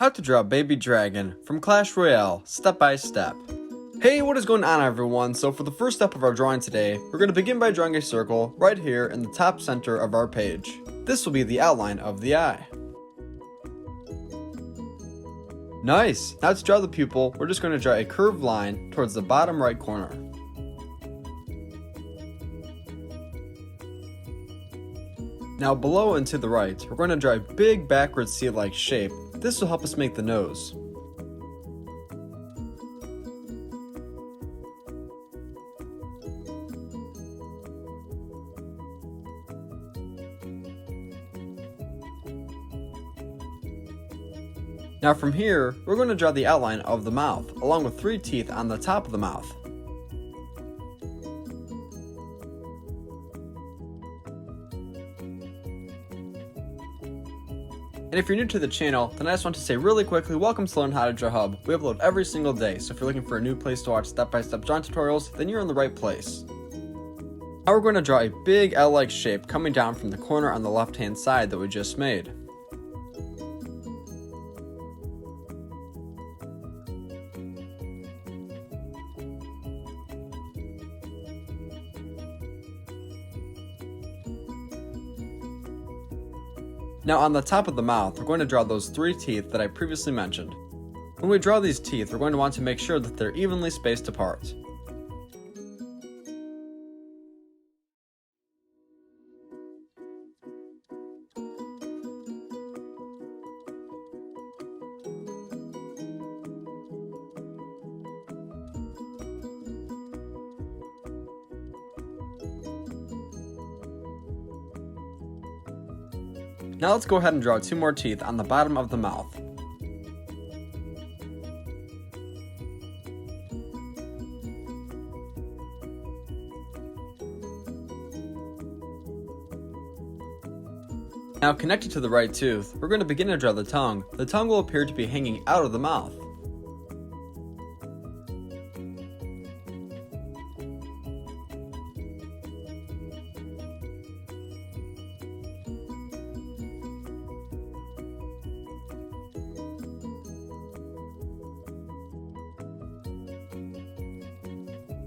How to draw a baby dragon from Clash Royale, step by step. Hey, what is going on everyone? So for the first step of our drawing today, we're going to begin by drawing a circle right here in the top center of our page. This will be the outline of the eye. Nice! Now to draw the pupil, we're just going to draw a curved line towards the bottom right corner. Now below and to the right, we're going to draw a big backward C-like shape. This will help us make the nose. Now from here, we're going to draw the outline of the mouth, along with 3 teeth on the top of the mouth. And if you're new to the channel, then I just want to say really quickly, welcome to Learn How to Draw Hub. We upload every single day, so if you're looking for a new place to watch step-by-step drawing tutorials, then you're in the right place. Now we're going to draw a big L-like shape coming down from the corner on the left-hand side that we just made. Now on the top of the mouth, we're going to draw those 3 teeth that I previously mentioned. When we draw these teeth, we're going to want to make sure that they're evenly spaced apart. Now let's go ahead and draw 2 more teeth on the bottom of the mouth. Now connected to the right tooth, we're going to begin to draw the tongue. The tongue will appear to be hanging out of the mouth.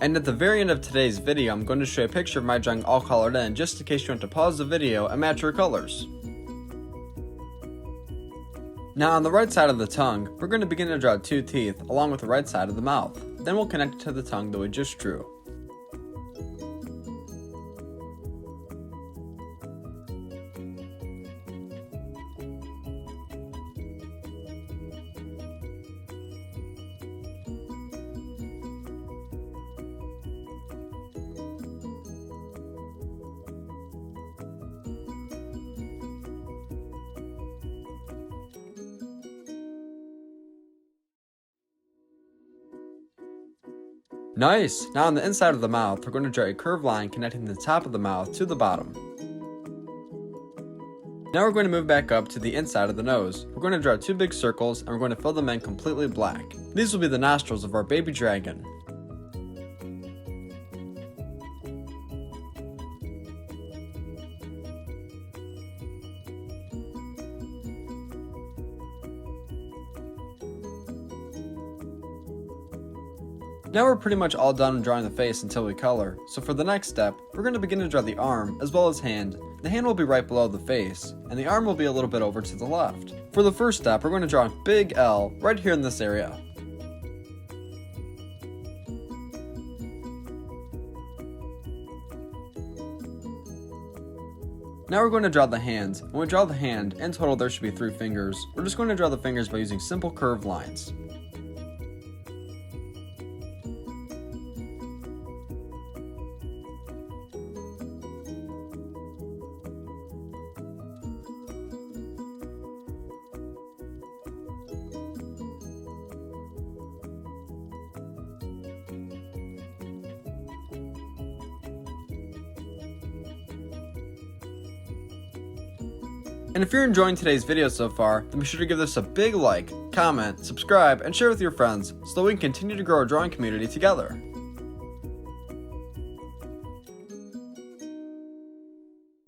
And at the very end of today's video, I'm going to show you a picture of my drawing all colored in, just in case you want to pause the video and match your colors. Now on the right side of the tongue, we're going to begin to draw 2 teeth along with the right side of the mouth. Then we'll connect it to the tongue that we just drew. Nice! Now on the inside of the mouth, we're going to draw a curved line connecting the top of the mouth to the bottom. Now we're going to move back up to the inside of the nose. We're going to draw 2 big circles and we're going to fill them in completely black. These will be the nostrils of our baby dragon. Now we're pretty much all done drawing the face until we color, so for the next step, we're going to begin to draw the arm as well as hand. The hand will be right below the face, and the arm will be a little bit over to the left. For the first step, we're going to draw a big L right here in this area. Now we're going to draw the hands. When we draw the hand, in total there should be 3 fingers. We're just going to draw the fingers by using simple curved lines. And if you're enjoying today's video so far, then be sure to give this a big like, comment, subscribe, and share with your friends so that we can continue to grow our drawing community together.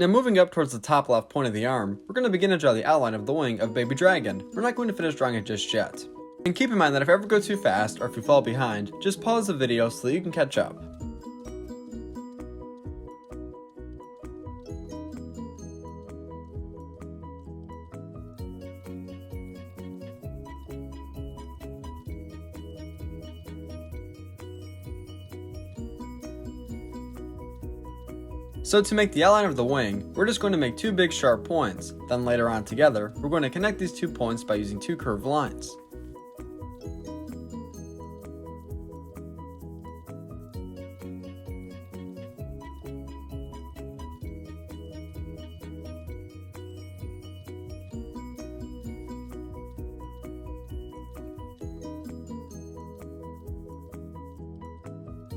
Now moving up towards the top left point of the arm, we're going to begin to draw the outline of the wing of Baby Dragon. We're not going to finish drawing it just yet. And keep in mind that if I ever go too fast or if you fall behind, just pause the video so that you can catch up. So to make the outline of the wing, we're just going to make two big sharp points. Then later on together, we're going to connect these 2 points by using 2 curved lines.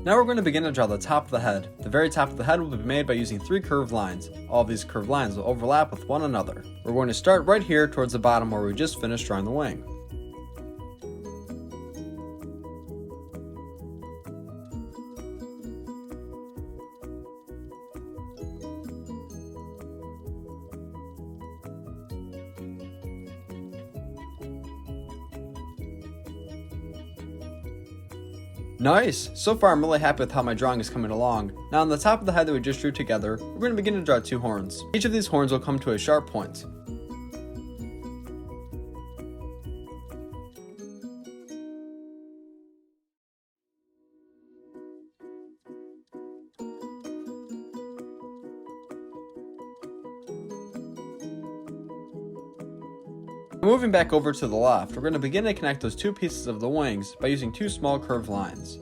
Now we're going to begin to draw the top of the head. The very top of the head will be made by using 3 curved lines. All of these curved lines will overlap with one another. We're going to start right here towards the bottom where we just finished drawing the wing. Nice! So far I'm really happy with how my drawing is coming along. Now on the top of the head that we just drew together, we're going to begin to draw 2 horns. Each of these horns will come to a sharp point. Moving back over to the left, we're going to begin to connect those 2 pieces of the wings by using 2 small curved lines.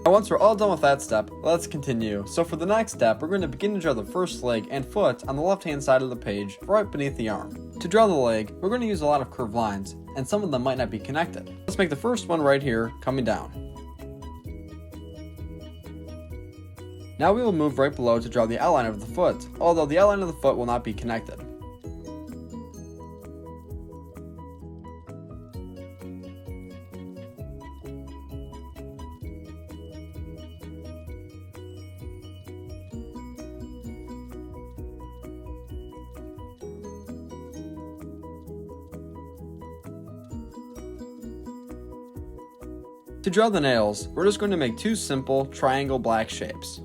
Now once we're all done with that step, let's continue. So for the next step, we're going to begin to draw the first leg and foot on the left hand side of the page, right beneath the arm. To draw the leg, we're going to use a lot of curved lines, and some of them might not be connected. Let's make the first one right here, coming down. Now we will move right below to draw the outline of the foot, although the outline of the foot will not be connected. To draw the nails, we're just going to make 2 simple triangle black shapes.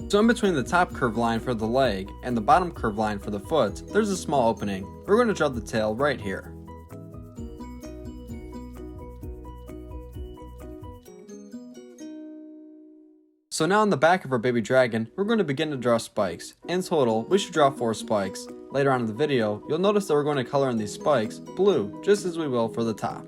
So in between the top curved line for the leg and the bottom curved line for the foot, there's a small opening. We're going to draw the tail right here. So now on the back of our baby dragon, we're going to begin to draw spikes. In total, we should draw 4 spikes. Later on in the video, you'll notice that we're going to color in these spikes blue, just as we will for the top.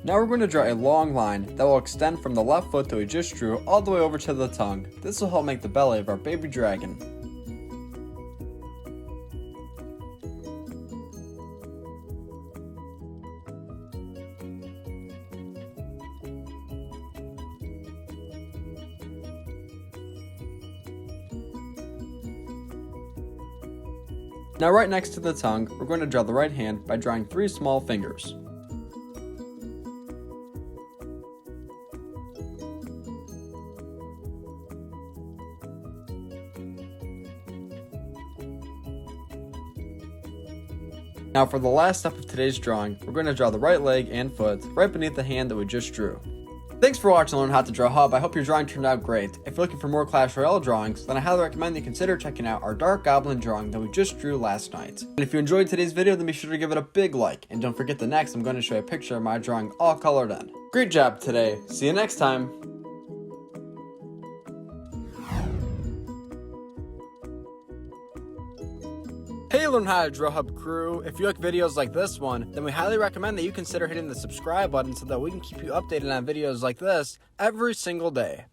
Now we're going to draw a long line that will extend from the left foot that we just drew all the way over to the tongue. This will help make the belly of our baby dragon. Now right next to the tongue, we're going to draw the right hand by drawing 3 small fingers. Now for the last step of today's drawing, we're going to draw the right leg and foot right beneath the hand that we just drew. Thanks for watching Learn How to Draw Hub. I hope your drawing turned out great. If you're looking for more Clash Royale drawings, then I highly recommend you consider checking out our Dark Goblin drawing that we just drew last night. And if you enjoyed today's video, then be sure to give it a big like. And don't forget that next I'm going to show you a picture of my drawing all colored in. Great job today. See you next time. Hey Learn How to Draw Hub crew, if you like videos like this one, then we highly recommend that you consider hitting the subscribe button so that we can keep you updated on videos like this every single day.